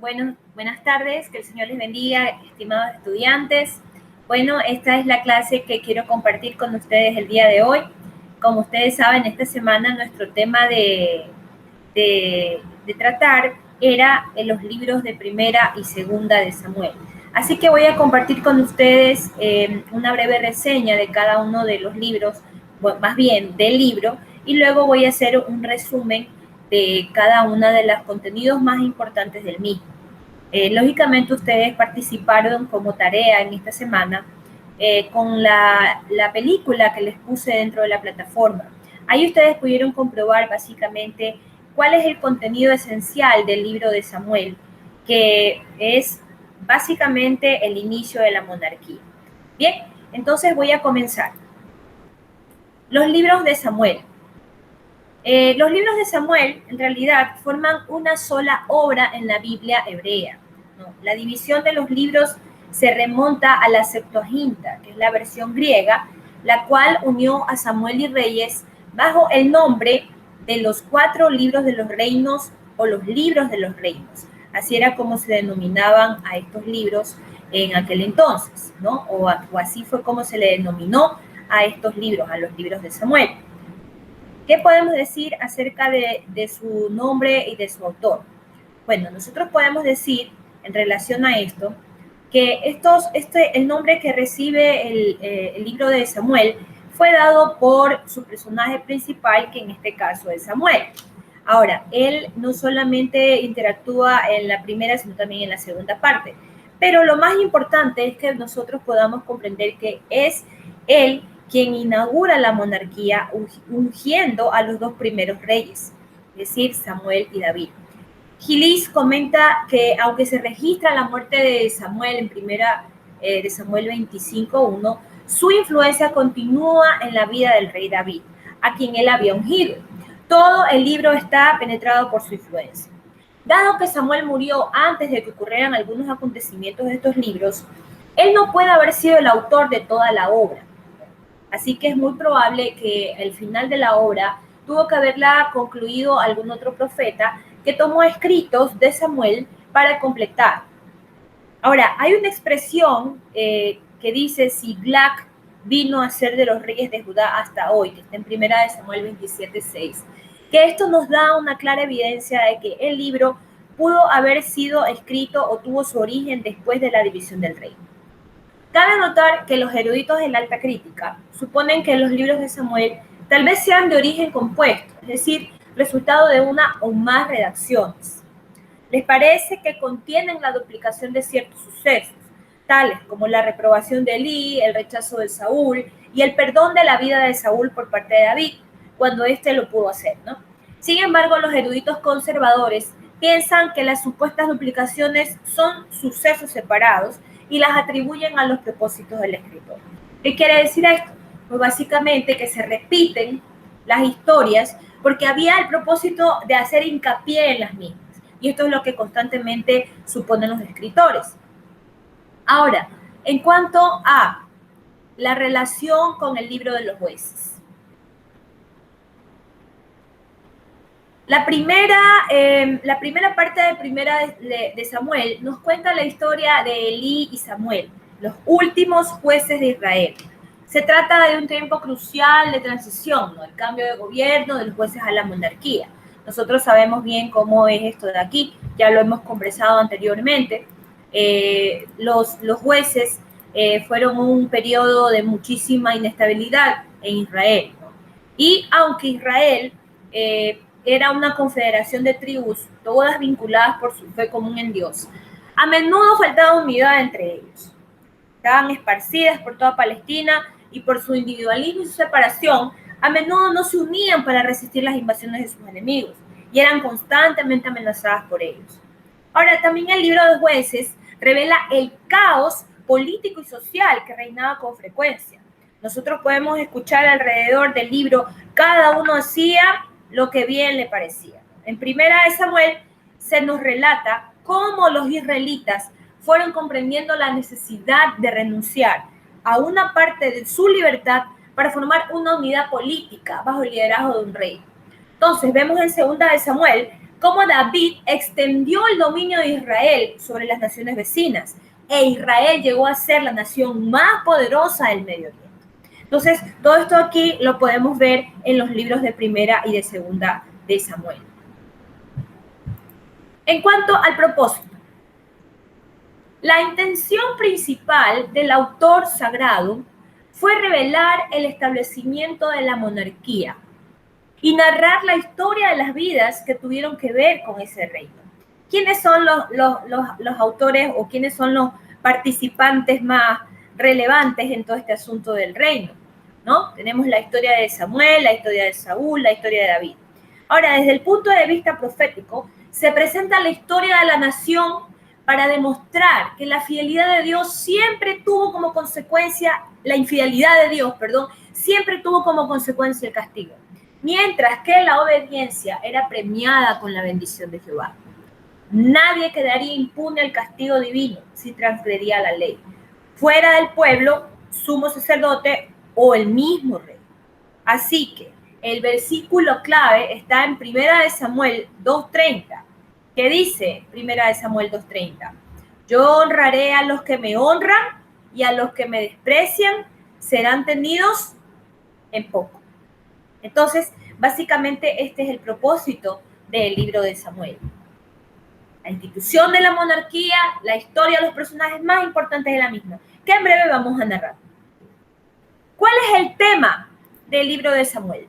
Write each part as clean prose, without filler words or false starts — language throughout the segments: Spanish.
Buenas tardes, que el Señor les bendiga, estimados estudiantes. Bueno, esta es la clase que quiero compartir con ustedes el día de hoy. Como ustedes saben, esta semana nuestro tema de tratar era en los libros de Primera y Segunda de Samuel. Así que voy a compartir con ustedes una breve reseña de cada uno de los libros, más bien del libro, y luego voy a hacer un resumen de cada uno de los contenidos más importantes del mismo. Lógicamente ustedes participaron como tarea en esta semana con la película que les puse dentro de la plataforma. Ahí ustedes pudieron comprobar básicamente cuál es el contenido esencial del libro de Samuel, que es básicamente el inicio de la monarquía. Bien, entonces voy a comenzar. Los libros de Samuel. Los libros de Samuel en realidad forman una sola obra en la Biblia hebrea, ¿no? La división de los libros se remonta a la Septuaginta, que es la versión griega, la cual unió a Samuel y Reyes bajo el nombre de los 4 libros de los reinos o los libros de los reinos. Así era como se denominaban a estos libros en aquel entonces, ¿no? O así fue como se le denominó a estos libros, a los libros de Samuel. ¿Qué podemos decir acerca de su nombre y de su autor? Bueno, nosotros podemos decir en relación a esto que el nombre que recibe el libro de Samuel fue dado por su personaje principal, que en este caso es Samuel. Ahora, él no solamente interactúa en la primera, sino también en la segunda parte. Pero lo más importante es que nosotros podamos comprender que es él quien inaugura la monarquía ungiendo a los 2 primeros reyes, es decir, Samuel y David. Gilis comenta que aunque se registra la muerte de Samuel en primera de Samuel 25:1, su influencia continúa en la vida del rey David, a quien él había ungido. Todo el libro está penetrado por su influencia. Dado que Samuel murió antes de que ocurrieran algunos acontecimientos de estos libros, él no puede haber sido el autor de toda la obra. Así que es muy probable que el final de la obra tuvo que haberla concluido algún otro profeta que tomó escritos de Samuel para completar. Ahora, hay una expresión que dice si Black vino a ser de los reyes de Judá hasta hoy, que está en primera de Samuel 27:6, que esto nos da una clara evidencia de que el libro pudo haber sido escrito o tuvo su origen después de la división del reino. Cabe notar que los eruditos de la alta crítica suponen que los libros de Samuel tal vez sean de origen compuesto, es decir, resultado de una o más redacciones. Les parece que contienen la duplicación de ciertos sucesos, tales como la reprobación de Elí, el rechazo de Saúl y el perdón de la vida de Saúl por parte de David, cuando éste lo pudo hacer, ¿no? Sin embargo, los eruditos conservadores piensan que las supuestas duplicaciones son sucesos separados y las atribuyen a los propósitos del escritor. ¿Qué quiere decir esto? Pues básicamente que se repiten las historias porque había el propósito de hacer hincapié en las mismas. Y esto es lo que constantemente suponen los escritores. Ahora, en cuanto a la relación con el libro de los jueces. La primera parte de primera de Samuel nos cuenta la historia de Elí y Samuel, los últimos jueces de Israel. Se trata de un tiempo crucial de transición, ¿no? El cambio de gobierno de los jueces a la monarquía. Nosotros sabemos bien cómo es esto de aquí, ya lo hemos conversado anteriormente. Los jueces fueron un periodo de muchísima inestabilidad en Israel, ¿no? Y aunque Israel era una confederación de tribus, todas vinculadas por su fe común en Dios, a menudo faltaba unidad entre ellos. Estaban esparcidas por toda Palestina y por su individualismo y su separación, a menudo no se unían para resistir las invasiones de sus enemigos y eran constantemente amenazadas por ellos. Ahora, también el libro de Jueces revela el caos político y social que reinaba con frecuencia. Nosotros podemos escuchar alrededor del libro, cada uno hacía lo que bien le parecía. En primera de Samuel se nos relata cómo los israelitas fueron comprendiendo la necesidad de renunciar a una parte de su libertad para formar una unidad política bajo el liderazgo de un rey. Entonces vemos en segunda de Samuel cómo David extendió el dominio de Israel sobre las naciones vecinas, e Israel llegó a ser la nación más poderosa del Medio Oriente. Entonces, todo esto aquí lo podemos ver en los libros de Primera y de Segunda de Samuel. En cuanto al propósito, la intención principal del autor sagrado fue revelar el establecimiento de la monarquía y narrar la historia de las vidas que tuvieron que ver con ese reino. ¿Quiénes son los autores o quiénes son los participantes más relevantes en todo este asunto del reino? ¿No? Tenemos la historia de Samuel, la historia de Saúl, la historia de David. Ahora, desde el punto de vista profético, se presenta la historia de la nación para demostrar que la fidelidad de Dios siempre tuvo como consecuencia, la infidelidad de Dios, perdón, siempre tuvo como consecuencia el castigo, mientras que la obediencia era premiada con la bendición de Jehová. Nadie quedaría impune al castigo divino si transgredía la ley, fuera del pueblo, sumo sacerdote o el mismo rey. Así que el versículo clave está en 1 Samuel 2:30, que dice 1 Samuel 2:30, yo honraré a los que me honran y a los que me desprecian serán tenidos en poco. Entonces, básicamente este es el propósito del libro de Samuel. La institución de la monarquía, la historia de los personajes más importantes de la misma, que en breve vamos a narrar. ¿Cuál es el tema del libro de Samuel?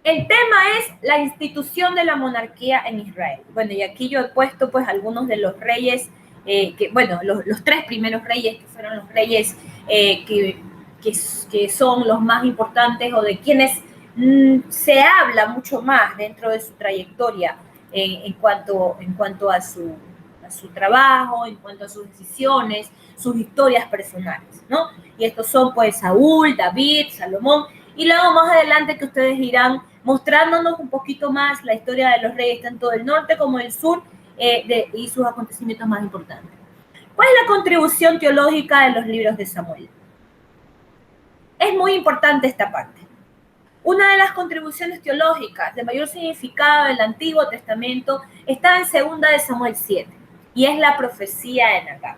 El tema es la institución de la monarquía en Israel. Bueno, y aquí yo he puesto pues algunos de los reyes, los tres primeros reyes que fueron los reyes que son los más importantes o de quienes se habla mucho más dentro de su trayectoria en cuanto a su trabajo, en cuanto a sus decisiones, sus historias personales, ¿no? Y estos son pues Saúl, David, Salomón, y luego más adelante que ustedes irán mostrándonos un poquito más la historia de los reyes, tanto del norte como del sur, y sus acontecimientos más importantes. ¿Cuál es la contribución teológica de los libros de Samuel? Es muy importante esta parte. Una de las contribuciones teológicas de mayor significado del Antiguo Testamento está en 2 de Samuel 7, y es la profecía de Nagán.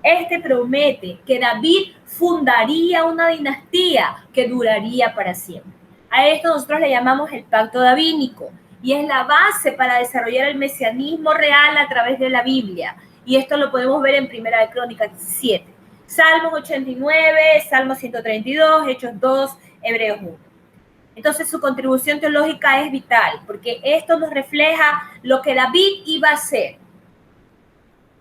Este promete que David fundaría una dinastía que duraría para siempre. A esto nosotros le llamamos el pacto davídico, y es la base para desarrollar el mesianismo real a través de la Biblia. Y esto lo podemos ver en Primera de Crónicas 17, Salmos 89, Salmos 132, Hechos 2, Hebreos 1. Entonces su contribución teológica es vital, porque esto nos refleja lo que David iba a hacer.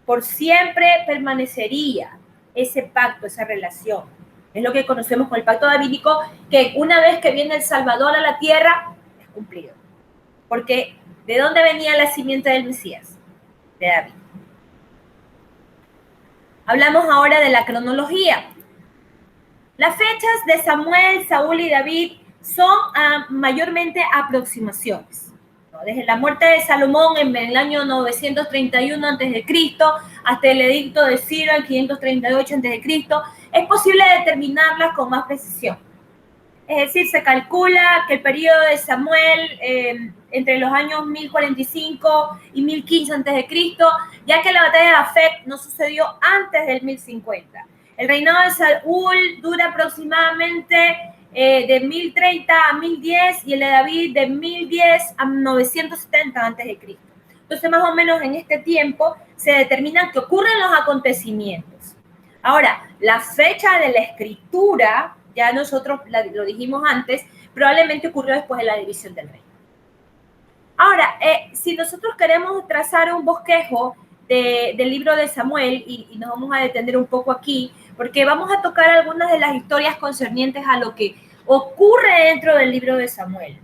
Por siempre permanecería ese pacto, esa relación. Es lo que conocemos con el pacto davídico, que una vez que viene el Salvador a la tierra, es cumplido. Porque ¿de dónde venía la simiente del Mesías? De David. Hablamos ahora de la cronología. Las fechas de Samuel, Saúl y David son mayormente aproximaciones. Desde la muerte de Salomón en el año 931 a.C. hasta el edicto de Ciro en 538 a.C., es posible determinarlas con más precisión. Es decir, se calcula que el periodo de Samuel entre los años 1045 y 1015 a.C., ya que la batalla de Afec no sucedió antes del 1050. El reinado de Saúl dura aproximadamente de 1030 a 1010 y el de David de 1010 a 970 a.C. Entonces, más o menos en este tiempo se determina que ocurren los acontecimientos. Ahora, la fecha de la escritura, ya nosotros lo dijimos antes, probablemente ocurrió después de la división del reino. Ahora, si nosotros queremos trazar un bosquejo del libro de Samuel, y nos vamos a detener un poco aquí, porque vamos a tocar algunas de las historias concernientes a lo que ocurre dentro del libro de Samuel.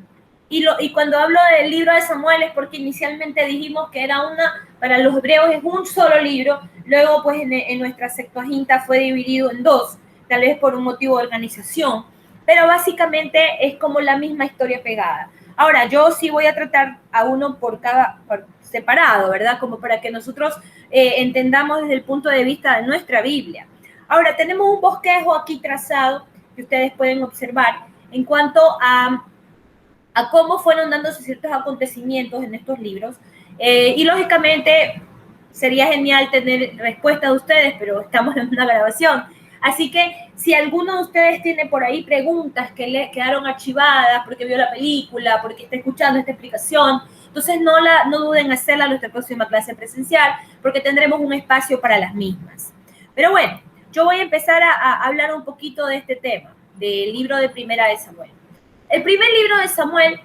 Y cuando hablo del libro de Samuel es porque inicialmente dijimos que era para los hebreos es un solo libro, luego pues en nuestra Septuaginta fue dividido en dos, tal vez por un motivo de organización, pero básicamente es como la misma historia pegada. Ahora, yo sí voy a tratar a uno por separado, ¿verdad? Como para que nosotros entendamos desde el punto de vista de nuestra Biblia. Ahora, tenemos un bosquejo aquí trazado que ustedes pueden observar en cuanto a a cómo fueron dándose ciertos acontecimientos en estos libros. Y lógicamente sería genial tener respuesta de ustedes, pero estamos en una grabación. Así que si alguno de ustedes tiene por ahí preguntas que le quedaron archivadas porque vio la película, porque está escuchando esta explicación, entonces no duden en hacerla en nuestra próxima clase presencial, porque tendremos un espacio para las mismas. Pero bueno, yo voy a empezar a hablar un poquito de este tema, del libro de Primera de Samuel. El primer libro de Samuel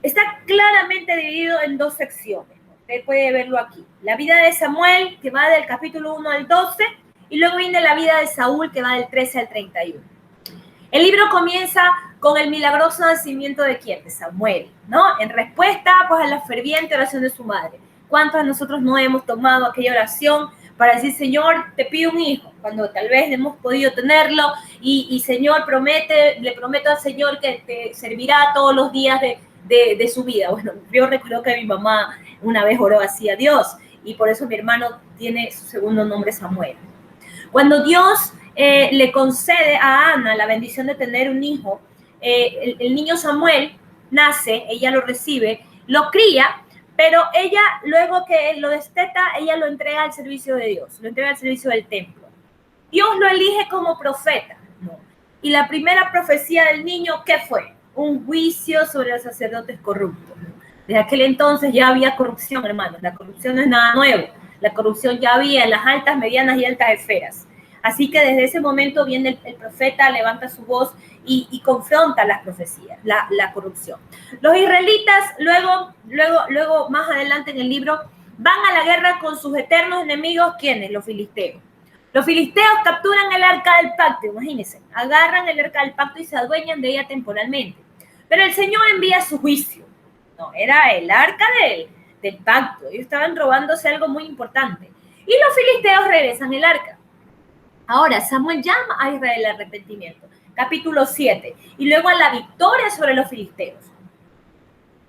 está claramente dividido en dos secciones. Usted puede verlo aquí. La vida de Samuel, que va del capítulo 1 al 12, y luego viene la vida de Saúl, que va del 13 al 31. El libro comienza con el milagroso nacimiento de ¿quién? De Samuel, ¿no? En respuesta, pues, a la ferviente oración de su madre. ¿Cuántos de nosotros no hemos tomado aquella oración para decir, Señor, te pido un hijo, cuando tal vez no hemos podido tenerlo, y Señor, le prometo al Señor que te servirá todos los días de su vida? Bueno, yo recuerdo que mi mamá una vez oró así a Dios, y por eso mi hermano tiene su segundo nombre Samuel. Cuando Dios le concede a Ana la bendición de tener un hijo, el niño Samuel nace, ella lo recibe, lo cría, pero ella, luego que lo desteta, ella lo entrega al servicio de Dios, lo entrega al servicio del templo. Dios lo elige como profeta, ¿no? Y la primera profecía del niño, ¿qué fue? Un juicio sobre los sacerdotes corruptos. Desde aquel entonces ya había corrupción, hermanos. La corrupción no es nada nuevo. La corrupción ya había en las altas, medianas y altas esferas. Así que desde ese momento viene el profeta, levanta su voz y confronta las profecías, la corrupción. Los israelitas, luego, más adelante en el libro, van a la guerra con sus eternos enemigos, ¿quiénes? Los filisteos. Los filisteos capturan el arca del pacto, imagínense, agarran el arca del pacto y se adueñan de ella temporalmente. Pero el Señor envía su juicio. No, era el arca del pacto. Ellos estaban robándose algo muy importante. Y los filisteos regresan el arca. Ahora, Samuel llama a Israel al arrepentimiento. Capítulo 7. Y luego a la victoria sobre los filisteos.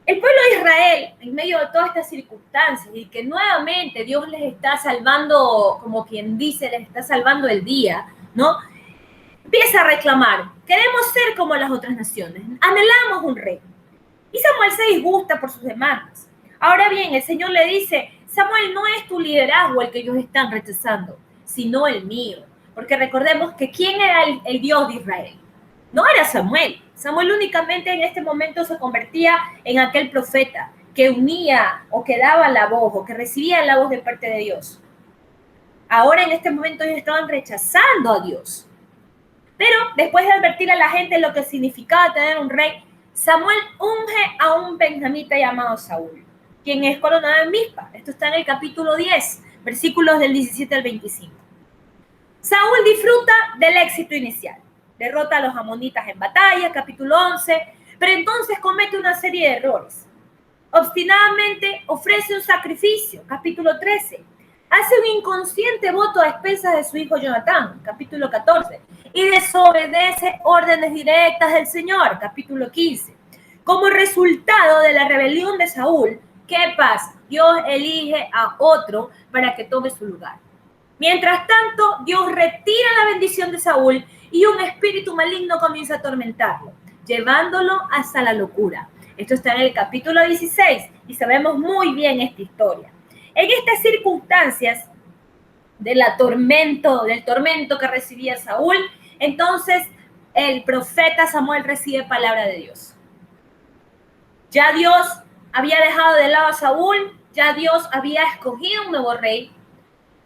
El pueblo de Israel, en medio de todas estas circunstancias, y que nuevamente Dios les está salvando, como quien dice, les está salvando el día, ¿no? Empieza a reclamar, queremos ser como las otras naciones, anhelamos un rey. Y Samuel se disgusta por sus demandas. Ahora bien, el Señor le dice, Samuel, no es tu liderazgo el que ellos están rechazando, sino el mío. Porque recordemos que ¿quién era el Dios de Israel? No era Samuel. Samuel únicamente en este momento se convertía en aquel profeta que unía o que daba la voz o que recibía la voz de parte de Dios. Ahora en este momento ellos estaban rechazando a Dios. Pero después de advertir a la gente lo que significaba tener un rey, Samuel unge a un benjamita llamado Saúl, quien es coronado en Mizpa. Esto está en el capítulo 10, versículos del 17 al 25. Saúl disfruta del éxito inicial. Derrota a los amonitas en batalla, capítulo 11, pero entonces comete una serie de errores. Obstinadamente ofrece un sacrificio, capítulo 13. Hace un inconsciente voto a expensas de su hijo Jonatán, capítulo 14. Y desobedece órdenes directas del Señor, capítulo 15. Como resultado de la rebelión de Saúl, ¿qué pasa? Dios elige a otro para que tome su lugar. Mientras tanto, Dios retira la bendición de Saúl y un espíritu maligno comienza a atormentarlo, llevándolo hasta la locura. Esto está en el capítulo 16 y sabemos muy bien esta historia. En estas circunstancias del tormento que recibía Saúl, entonces el profeta Samuel recibe palabra de Dios. Ya Dios había dejado de lado a Saúl, ya Dios había escogido un nuevo rey,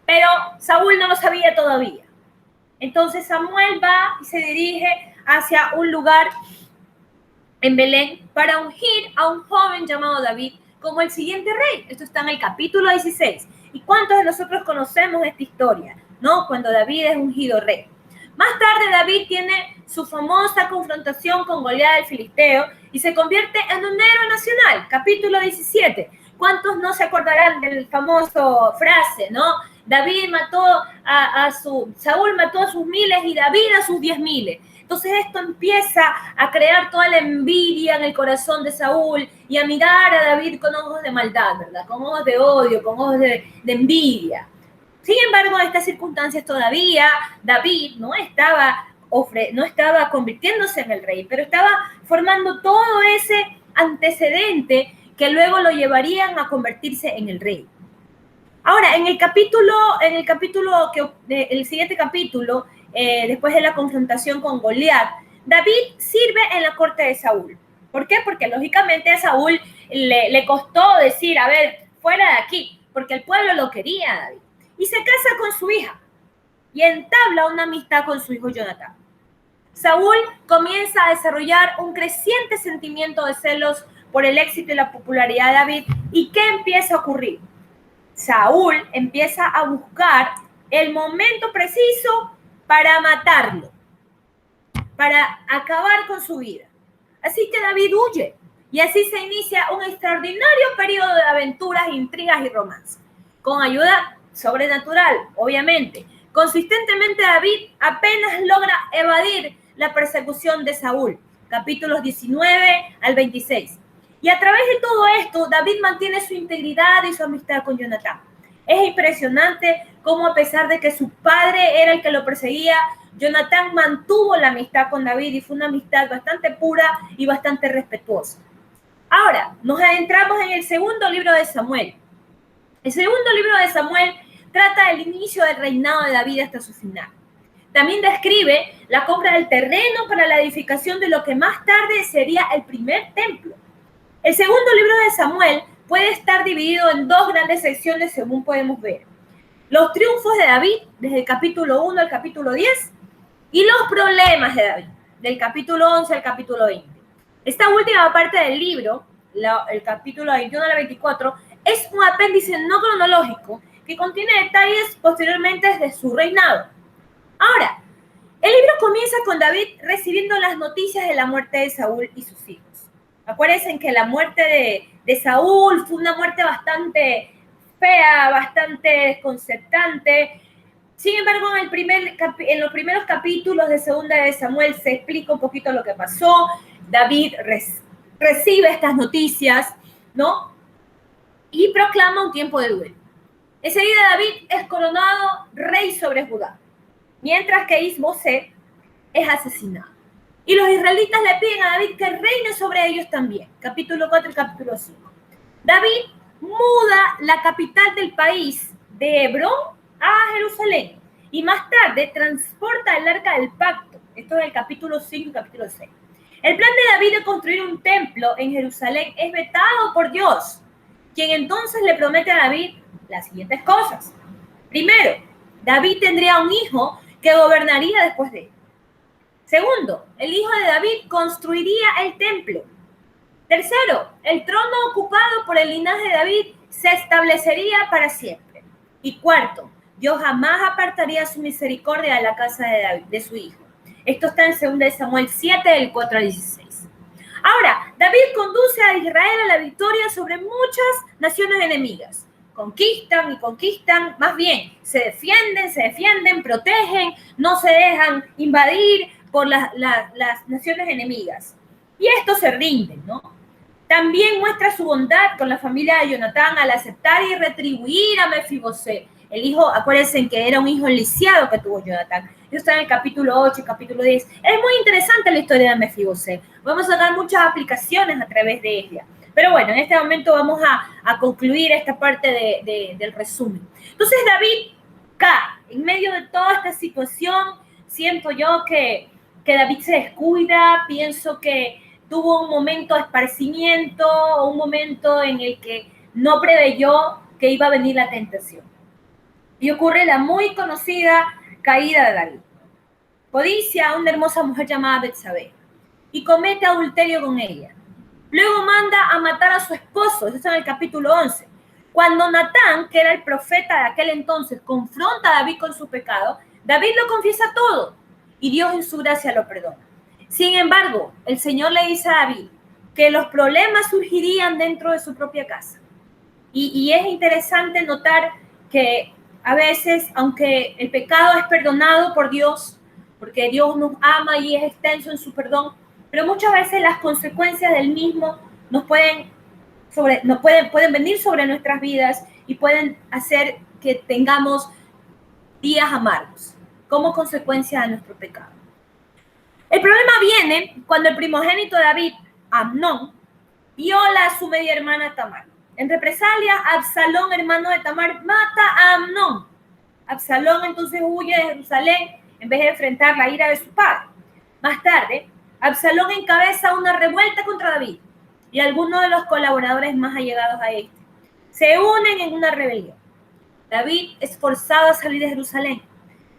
pero Saúl no lo sabía todavía. Entonces Samuel va y se dirige hacia un lugar en Belén para ungir a un joven llamado David como el siguiente rey. Esto está en el capítulo 16. ¿Y cuántos de nosotros conocemos esta historia, no? Cuando David es ungido rey. Más tarde David tiene su famosa confrontación con Goliat el filisteo y se convierte en un héroe nacional. Capítulo 17. ¿Cuántos no se acordarán del famoso frase, no? Saúl mató a sus miles y David a sus 10,000. Entonces esto empieza a crear toda la envidia en el corazón de Saúl y a mirar a David con ojos de maldad, ¿verdad? Con ojos de odio, con ojos de envidia. Sin embargo, en estas circunstancias todavía David no estaba convirtiéndose en el rey, pero estaba formando todo ese antecedente que luego lo llevarían a convertirse en el rey. Ahora, en el siguiente capítulo, después de la confrontación con Goliat, David sirve en la corte de Saúl. ¿Por qué? Porque lógicamente a Saúl le costó decir, a ver, fuera de aquí, porque el pueblo lo quería a David. Y se casa con su hija y entabla una amistad con su hijo Jonatán. Saúl comienza a desarrollar un creciente sentimiento de celos por el éxito y la popularidad de David. ¿Y qué empieza a ocurrir? Saúl empieza a buscar el momento preciso para matarlo, para acabar con su vida. Así que David huye y así se inicia un extraordinario periodo de aventuras, intrigas y romance. Con ayuda sobrenatural, obviamente. Consistentemente David apenas logra evadir la persecución de Saúl, capítulos 19 al 26. Y a través de todo esto, David mantiene su integridad y su amistad con Jonatán. Es impresionante cómo, a pesar de que su padre era el que lo perseguía, Jonatán mantuvo la amistad con David y fue una amistad bastante pura y bastante respetuosa. Ahora, nos adentramos en el segundo libro de Samuel. El segundo libro de Samuel trata del inicio del reinado de David hasta su final. También describe la compra del terreno para la edificación de lo que más tarde sería el primer templo. El segundo libro de Samuel puede estar dividido en dos grandes secciones, según podemos ver. Los triunfos de David, desde el capítulo 1 al capítulo 10, y los problemas de David, del capítulo 11 al capítulo 20. Esta última parte del libro, el capítulo 21 al 24, es un apéndice no cronológico que contiene detalles posteriormente de su reinado. Ahora, el libro comienza con David recibiendo las noticias de la muerte de Saúl y sus hijos. Acuérdense que la muerte de Saúl fue una muerte bastante fea, bastante desconcertante. Sin embargo, en los primeros capítulos de Segunda de Samuel se explica un poquito lo que pasó. David recibe estas noticias, ¿no? Y proclama un tiempo de duelo. Ese día David es coronado rey sobre Judá, mientras que Is-Boseth es asesinado. Y los israelitas le piden a David que reine sobre ellos también. Capítulo 4 y capítulo 5. David muda la capital del país de Hebrón a Jerusalén y más tarde transporta el arca del pacto. Esto es el capítulo 5 y capítulo 6. El plan de David de construir un templo en Jerusalén es vetado por Dios, quien entonces le promete a David las siguientes cosas. Primero, David tendría un hijo que gobernaría después de él. Segundo, el hijo de David construiría el templo. Tercero, el trono ocupado por el linaje de David se establecería para siempre. Y cuarto, Dios jamás apartaría su misericordia de la casa de David, de su hijo. Esto está en 2 Samuel 7, del 4 al 16. Ahora, David conduce a Israel a la victoria sobre muchas naciones enemigas. Conquistan y conquistan, más bien, se defienden, protegen, no se dejan invadir por las naciones enemigas. Y estos se rinden, ¿no? También muestra su bondad con la familia de Jonatán al aceptar y retribuir a Mefiboseth. El hijo, acuérdense que era un hijo lisiado que tuvo Jonatán. Esto está en el capítulo 8 y capítulo 10. Es muy interesante la historia de Mefiboseth. Vamos a dar muchas aplicaciones a través de ella. Pero bueno, en este momento vamos a concluir esta parte del resumen. Entonces David cae en medio de toda esta situación. Siento yo que David se descuida, pienso que tuvo un momento de esparcimiento, un momento en el que no preveyó que iba a venir la tentación. Y ocurre la muy conocida caída de David. Codicia a una hermosa mujer llamada Betsabé y comete adulterio con ella. Luego manda a matar a su esposo, eso está en el capítulo 11. Cuando Natán, que era el profeta de aquel entonces, confronta a David con su pecado, David lo confiesa todo y Dios en su gracia lo perdona. Sin embargo, el Señor le dice a David que los problemas surgirían dentro de su propia casa. Y es interesante notar que a veces, aunque el pecado es perdonado por Dios, porque Dios nos ama y es extenso en su perdón, pero muchas veces las consecuencias del mismo pueden venir sobre nuestras vidas y pueden hacer que tengamos días amargos como consecuencia de nuestro pecado. El problema viene cuando el primogénito de David, Amnón, viola a su media hermana Tamar. En represalia, Absalón, hermano de Tamar, mata a Amnón. Absalón entonces huye de Jerusalén en vez de enfrentar la ira de su padre. Más tarde, Absalón encabeza una revuelta contra David y algunos de los colaboradores más allegados a este se unen en una rebelión. David es forzado a salir de Jerusalén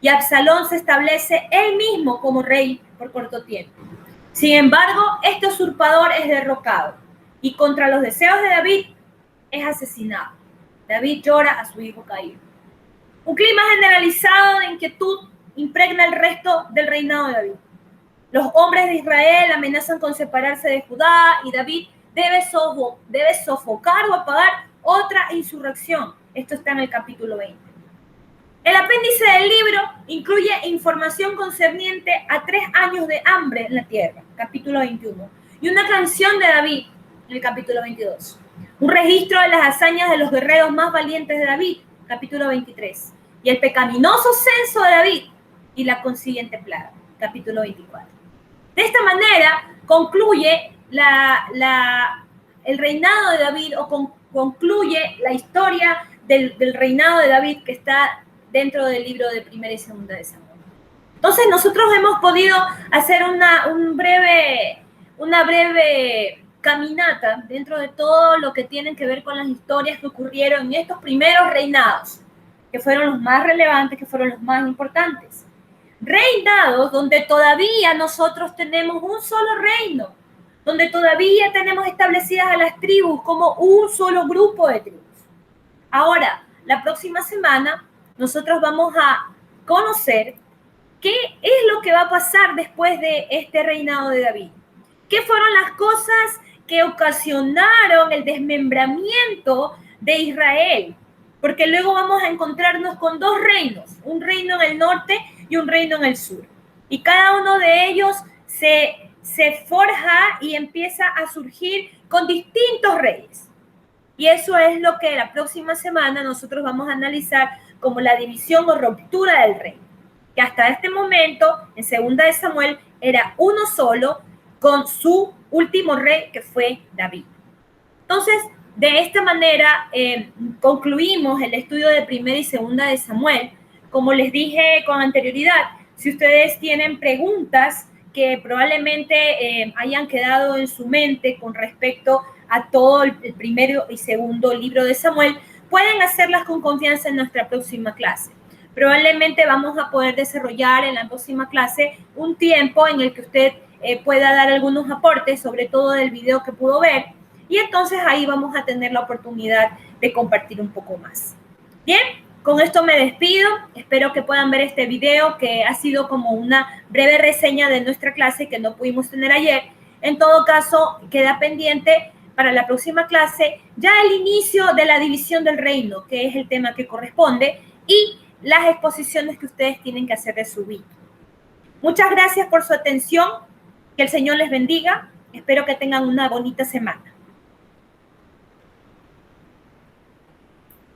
y Absalón se establece él mismo como rey por corto tiempo. Sin embargo, este usurpador es derrocado y contra los deseos de David es asesinado. David llora a su hijo caído. Un clima generalizado de inquietud impregna el resto del reinado de David. Los hombres de Israel amenazan con separarse de Judá y David debe sofocar o apagar otra insurrección. Esto está en el capítulo 20. El apéndice del libro incluye información concerniente a 3 años de hambre en la tierra, capítulo 21, y una canción de David, en el capítulo 22. Un registro de las hazañas de los guerreros más valientes de David, capítulo 23, y el pecaminoso censo de David y la consiguiente plaga, capítulo 24. De esta manera concluye el reinado de David o concluye la historia del reinado de David que está dentro del libro de Primera y Segunda de Samuel. Entonces nosotros hemos podido hacer una breve caminata dentro de todo lo que tienen que ver con las historias que ocurrieron en estos primeros reinados, que fueron los más relevantes, que fueron los más importantes. Reinados donde todavía nosotros tenemos un solo reino, donde todavía tenemos establecidas a las tribus como un solo grupo de tribus. Ahora, la próxima semana, nosotros vamos a conocer qué es lo que va a pasar después de este reinado de David. ¿Qué fueron las cosas que ocasionaron el desmembramiento de Israel? Porque luego vamos a encontrarnos con 2 reinos, un reino en el norte y un reino en el sur. Y cada uno de ellos se forja y empieza a surgir con distintos reyes. Y eso es lo que la próxima semana nosotros vamos a analizar como la división o ruptura del reino. Que hasta este momento, en Segunda de Samuel, era uno solo con su último rey, que fue David. Entonces, de esta manera, concluimos el estudio de Primera y Segunda de Samuel. Como les dije con anterioridad, si ustedes tienen preguntas que probablemente hayan quedado en su mente con respecto a todo el primero y segundo libro de Samuel, pueden hacerlas con confianza en nuestra próxima clase. Probablemente vamos a poder desarrollar en la próxima clase un tiempo en el que usted pueda dar algunos aportes, sobre todo del video que pudo ver, y entonces ahí vamos a tener la oportunidad de compartir un poco más. Bien, con esto me despido. Espero que puedan ver este video, que ha sido como una breve reseña de nuestra clase que no pudimos tener ayer. En todo caso, queda pendiente para la próxima clase ya el inicio de la división del reino, que es el tema que corresponde, y las exposiciones que ustedes tienen que hacer de su vida. Muchas gracias por su atención. Que el Señor les bendiga. Espero que tengan una bonita semana.